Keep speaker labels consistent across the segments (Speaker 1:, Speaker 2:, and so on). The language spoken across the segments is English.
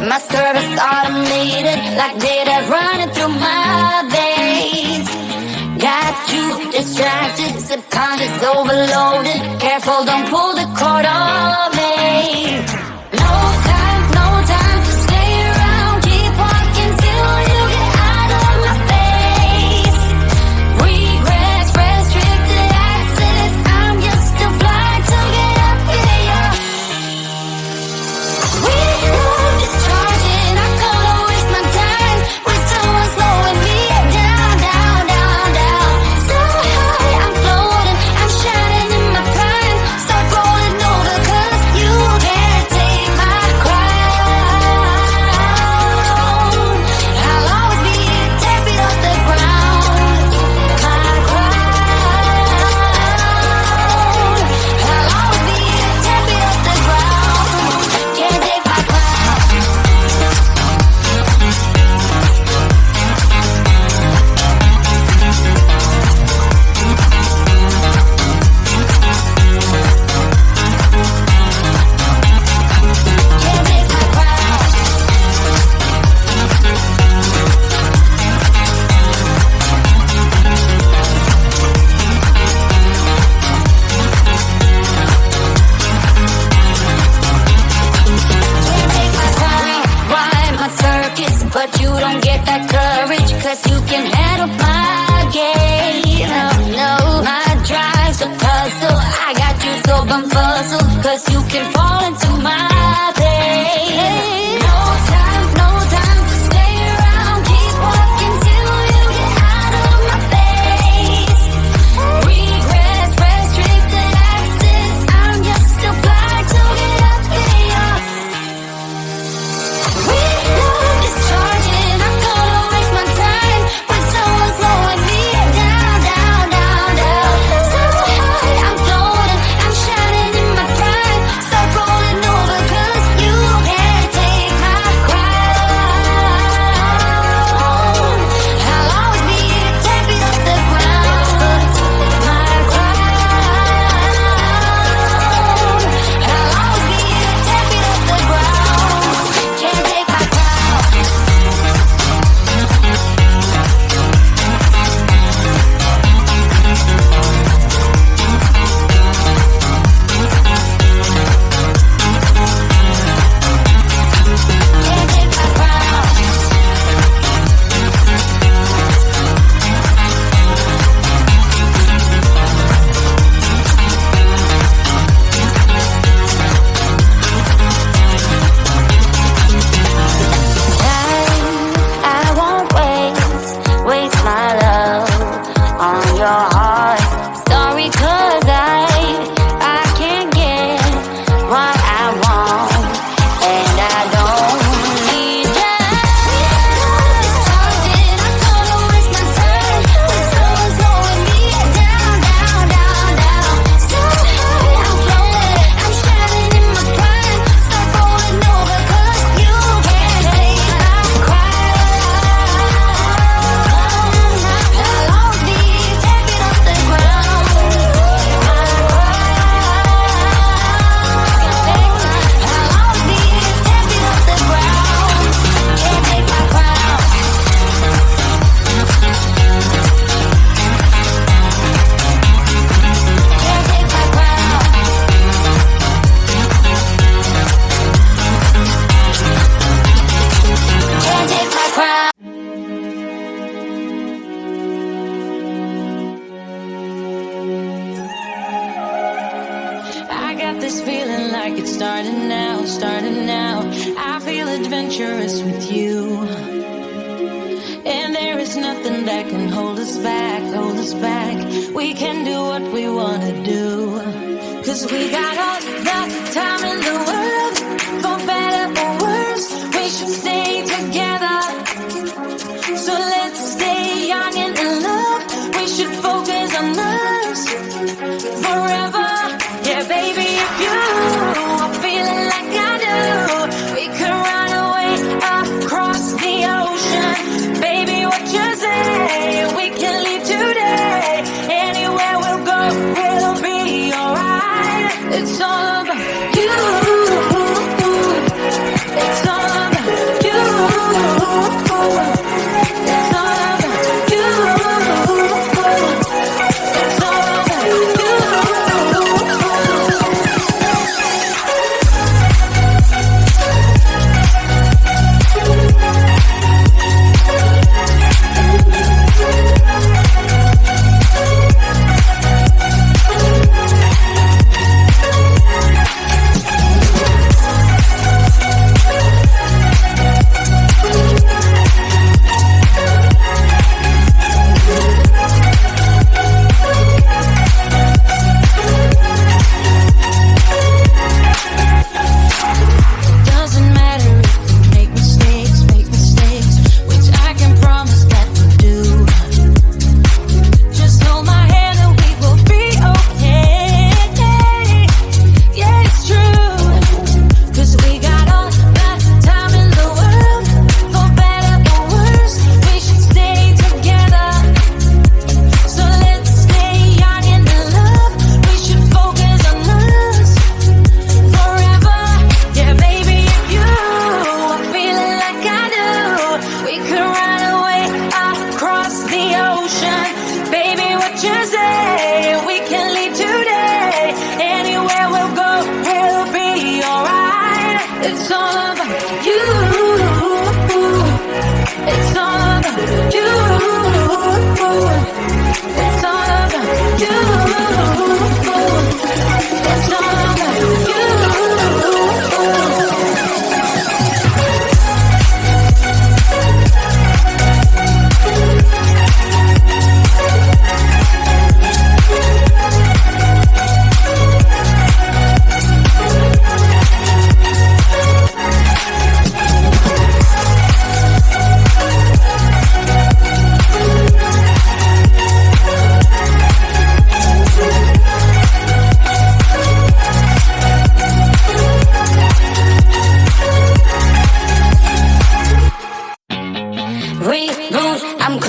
Speaker 1: My nervous automated, like data running through my veins. Got you distracted, subconscious overloaded. Careful, don't pull the cord on me. No time to stay around. Keep walking till you get out of my face. Regrets, restricted access. I'm just a flight to get up in ya. We love discharging. I can't waste my time with someone slowing me down, down, down, down. So high, I'm floating, I'm shining in my prime. Start rolling over 'cause you can't take my crown. I'll always be 10 feet off the ground. My crown. I'll always be 10 feet off the ground. Can't take my crown. Can't take my crown. Can't take my crown. Ride my circuits, but you don't get that courage, 'cause you can handle my game. No, my drive's a puzzle. I got you so bumfuzzled, 'cause you can fall into my pain. No time to stay around. Keep walking till you get out of my face. Regrets, restricted access. I'm just a flight to get up in ya. We love discharging. I'm gonna waste my time with someone slowing me down, down, down, down. So high, I'm floating, I'm shining in my prime. Start rolling over 'cause you can't take my crown. I'll always be 10 feet off the ground. My crown. I'll always be 10 feet off the ground. Can't take my crown. Can't take my crown. I won't waste my love on your heart. Sorry, 'cause I can't get what I want, and I don't need that. I'm gonna waste my time with someone slowing me down, down, down, down. So high, I'm floating, I'm shining in my prime. Start rolling over 'cause you can't take my crown. I'll always be 10 feet off the ground. My crown. I'll always be 10 feet off the ground. Can't take my crown. Can't take my crown. Can't take my crown.
Speaker 2: I got this feeling like it's starting now, starting now. I feel adventurous with you. And there is nothing that can hold us back, hold us back. We can do what we wanna do. 'Cause we got all the time in the world. For better or worse, we should stay together. So let's stay young and in love. We should focus on us forever. Yeah, baby, if you are feeling like I do, we could run away across the ocean. Baby, what you say? We can leave today. Anywhere we'll go, we'll be alright. It's all about you.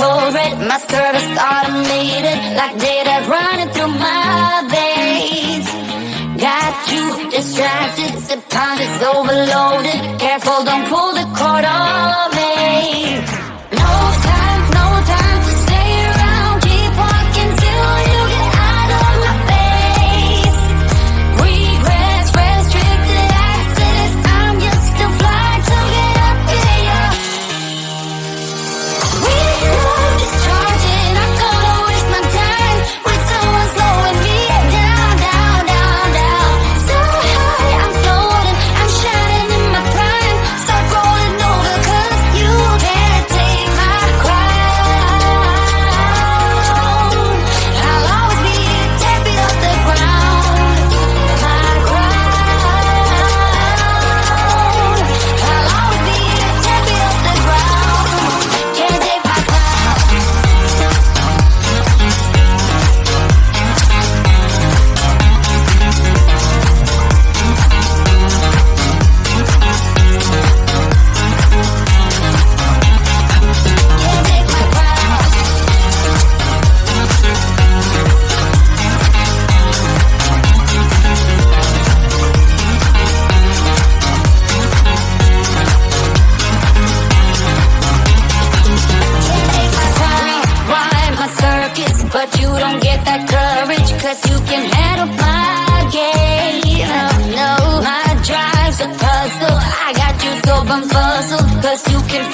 Speaker 1: cold red, my service automated, like data running through my veins. Got you distracted, subconscious overloaded. Careful, don't pull the cord on me. No time to stay around. Keep walking till you get out of my face. Regrets, restricted access. I'm just a flight to get up to you. We love discharging. I'm gonna waste my time with someone slowing me down, down, down, down. So high, I'm floating. I'm shining in my prime. Start rolling over 'cause you can't take my crown. I'll always be 10 feet off the ground. My crown. I'll always be 10 feet off the ground. Can't take my crown. Can't take my crown. Rewind my circuits, but you don't get that courage, 'cause you can handle my game. No, my drive's a puzzle. I got you so bumfuzzled, 'cause you can